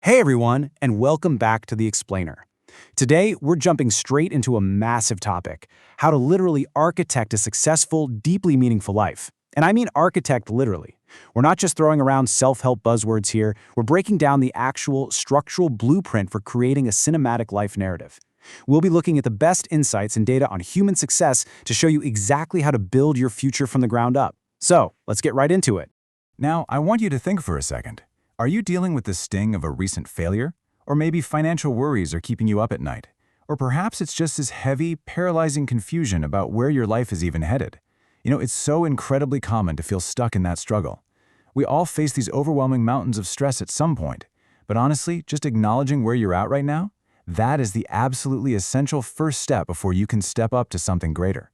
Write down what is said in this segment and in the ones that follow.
Hey everyone, and welcome back to The Explainer. Today, we're jumping straight into a massive topic, how to literally architect a successful, deeply meaningful life. And I mean architect literally. We're not just throwing around self-help buzzwords here, we're breaking down the actual structural blueprint for creating a cinematic life narrative. We'll be looking at the best insights and data on human success to show you exactly how to build your future from the ground up. So, let's get right into it. Now, I want you to think for a second. Are you dealing with the sting of a recent failure? Or maybe financial worries are keeping you up at night? Or perhaps it's just this heavy, paralyzing confusion about where your life is even headed. It's so incredibly common to feel stuck in that struggle. We all face these overwhelming mountains of stress at some point. But honestly, just acknowledging where you're at right now, that is the absolutely essential first step before you can step up to something greater.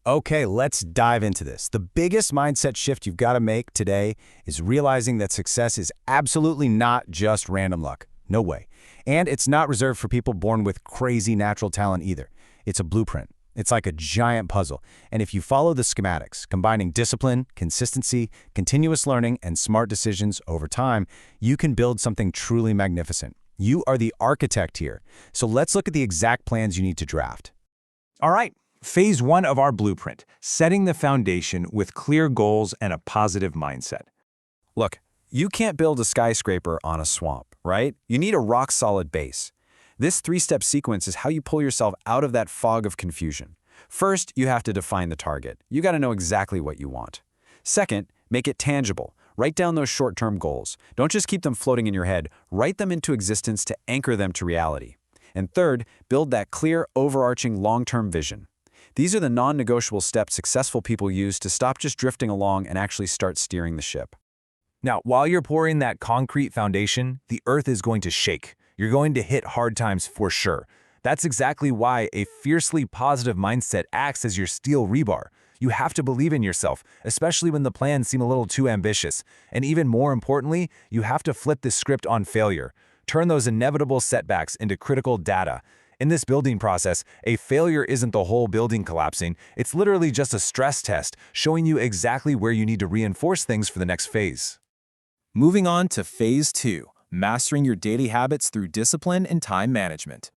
Okay, let's dive into this. The biggest mindset shift you've got to make today is realizing that success is absolutely not just random luck. No way. And it's not reserved for people born with crazy natural talent either. It's a blueprint. It's like a giant puzzle. And if you follow the schematics, combining discipline, consistency, continuous learning, and smart decisions over time, you can build something truly magnificent. You are the architect here. So let's look at the exact plans you need to draft. All right, phase one of our blueprint, setting the foundation with clear goals and a positive mindset. Look, you can't build a skyscraper on a swamp, right? You need a rock-solid base. This three-step sequence is how you pull yourself out of that fog of confusion. First, you have to define the target. You got to know exactly what you want. Second, make it tangible. Write down those short-term goals. Don't just keep them floating in your head. Write them into existence to anchor them to reality. And third, build that clear, overarching long-term vision. These are the non-negotiable steps successful people use to stop just drifting along and actually start steering the ship. Now, while you're pouring that concrete foundation, the earth is going to shake. You're going to hit hard times for sure. That's exactly why a fiercely positive mindset acts as your steel rebar. You have to believe in yourself, especially when the plans seem a little too ambitious. And even more importantly, you have to flip the script on failure. Turn those inevitable setbacks into critical data. In this building process, a failure isn't the whole building collapsing. It's literally just a stress test, showing you exactly where you need to reinforce things for the next phase. Moving on to phase two, mastering your daily habits through discipline and time management.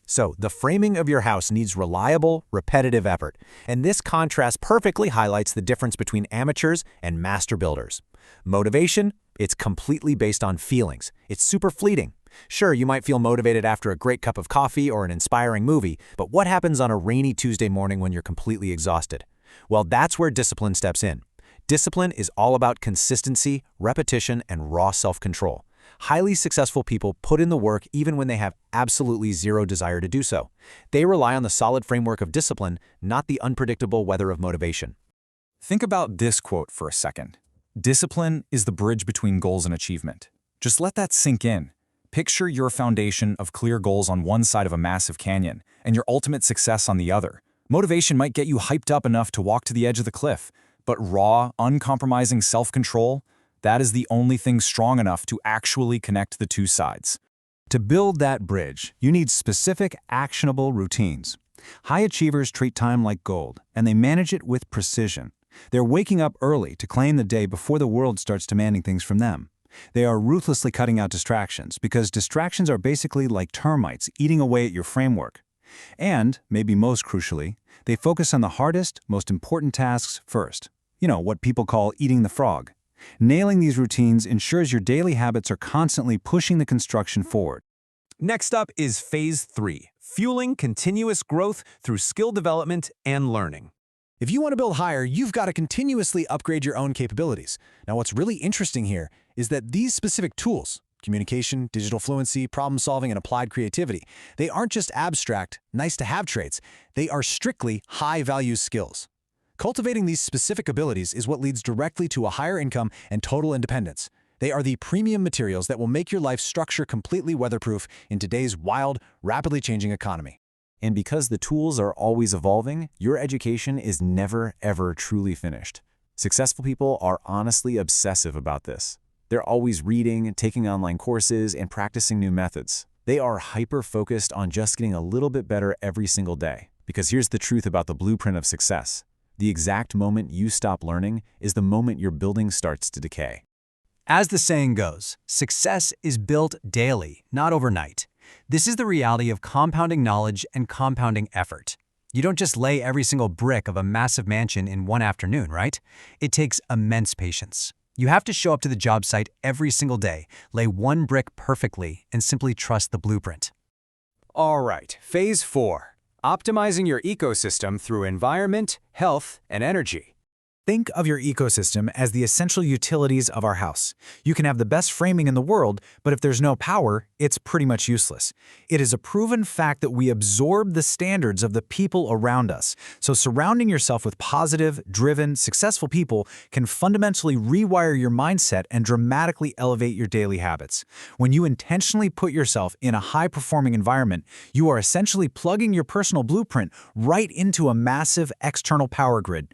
So, the framing of your house needs reliable, repetitive effort, and this contrast perfectly highlights the difference between amateurs and master builders. Motivation, it's completely based on feelings. It's super fleeting. Sure, you might feel motivated after a great cup of coffee or an inspiring movie, but what happens on a rainy Tuesday morning when you're completely exhausted? Well, that's where discipline steps in. Discipline is all about consistency, repetition, and raw self-control. Highly successful people put in the work even when they have absolutely zero desire to do so. They rely on the solid framework of discipline, not the unpredictable weather of motivation. Think about this quote for a second. Discipline is the bridge between goals and achievement. Just let that sink in. Picture your foundation of clear goals on one side of a massive canyon and your ultimate success on the other. Motivation might get you hyped up enough to walk to the edge of the cliff, but raw, uncompromising self-control, that is the only thing strong enough to actually connect the two sides. To build that bridge, you need specific, actionable routines. High achievers treat time like gold, and they manage it with precision. They're waking up early to claim the day before the world starts demanding things from them. They are ruthlessly cutting out distractions because distractions are basically like termites eating away at your framework. And, maybe most crucially, they focus on the hardest, most important tasks first. What people call eating the frog. Nailing these routines ensures your daily habits are constantly pushing the construction forward. Next up is phase three, fueling continuous growth through skill development and learning. If you want to build higher, you've got to continuously upgrade your own capabilities. Now, what's really interesting here is that these specific tools, communication, digital fluency, problem solving, and applied creativity, they aren't just abstract, nice-to-have traits. They are strictly high-value skills. Cultivating these specific abilities is what leads directly to a higher income and total independence. They are the premium materials that will make your life structure completely weatherproof in today's wild, rapidly changing economy. And because the tools are always evolving, your education is never, ever truly finished. Successful people are honestly obsessive about this. They're always reading, taking online courses, and practicing new methods. They are hyper-focused on just getting a little bit better every single day. Because here's the truth about the blueprint of success. The exact moment you stop learning is the moment your building starts to decay. As the saying goes, success is built daily, not overnight. This is the reality of compounding knowledge and compounding effort. You don't just lay every single brick of a massive mansion in one afternoon, right? It takes immense patience. You have to show up to the job site every single day, lay one brick perfectly, and simply trust the blueprint. All right, phase 4. Optimizing your ecosystem through environment, health, and energy. Think of your ecosystem as the essential utilities of our house. You can have the best framing in the world, but if there's no power, it's pretty much useless. It is a proven fact that we absorb the standards of the people around us. So surrounding yourself with positive, driven, successful people can fundamentally rewire your mindset and dramatically elevate your daily habits. When you intentionally put yourself in a high-performing environment, you are essentially plugging your personal blueprint right into a massive external power grid.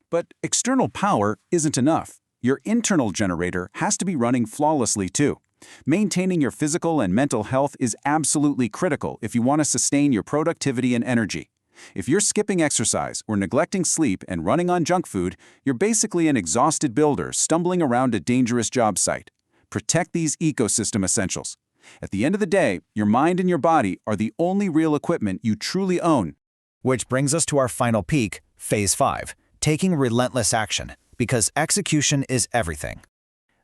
But external power isn't enough. Your internal generator has to be running flawlessly too. Maintaining your physical and mental health is absolutely critical if you want to sustain your productivity and energy. If you're skipping exercise or neglecting sleep and running on junk food, you're basically an exhausted builder stumbling around a dangerous job site. Protect these ecosystem essentials. At the end of the day, your mind and your body are the only real equipment you truly own. Which brings us to our final peak, phase 5. Taking relentless action, because execution is everything.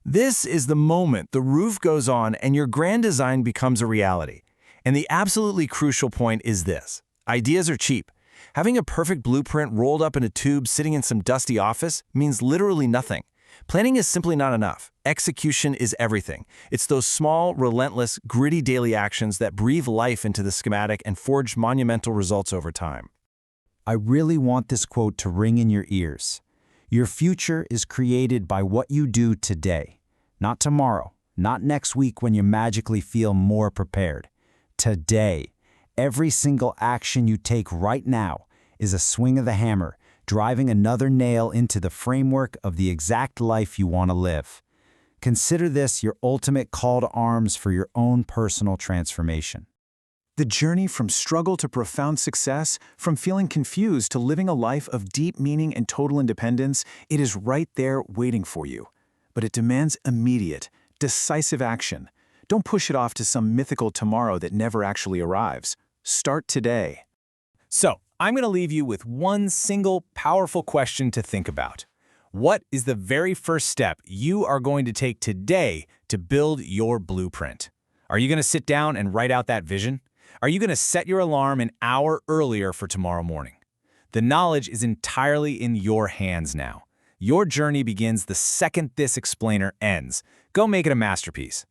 This is the moment the roof goes on and your grand design becomes a reality. And the absolutely crucial point is this. Ideas are cheap. Having a perfect blueprint rolled up in a tube sitting in some dusty office means literally nothing. Planning is simply not enough. Execution is everything. It's those small, relentless, gritty daily actions that breathe life into the schematic and forge monumental results over time. I really want this quote to ring in your ears. Your future is created by what you do today, not tomorrow, not next week when you magically feel more prepared. Today, every single action you take right now is a swing of the hammer, driving another nail into the framework of the exact life you want to live. Consider this your ultimate call to arms for your own personal transformation. The journey from struggle to profound success, from feeling confused to living a life of deep meaning and total independence, it is right there waiting for you. But it demands immediate, decisive action. Don't push it off to some mythical tomorrow that never actually arrives. Start today. So, I'm going to leave you with one single powerful question to think about. What is the very first step you are going to take today to build your blueprint? Are you going to sit down and write out that vision? Are you going to set your alarm an hour earlier for tomorrow morning? The knowledge is entirely in your hands now. Your journey begins the second this explainer ends. Go make it a masterpiece.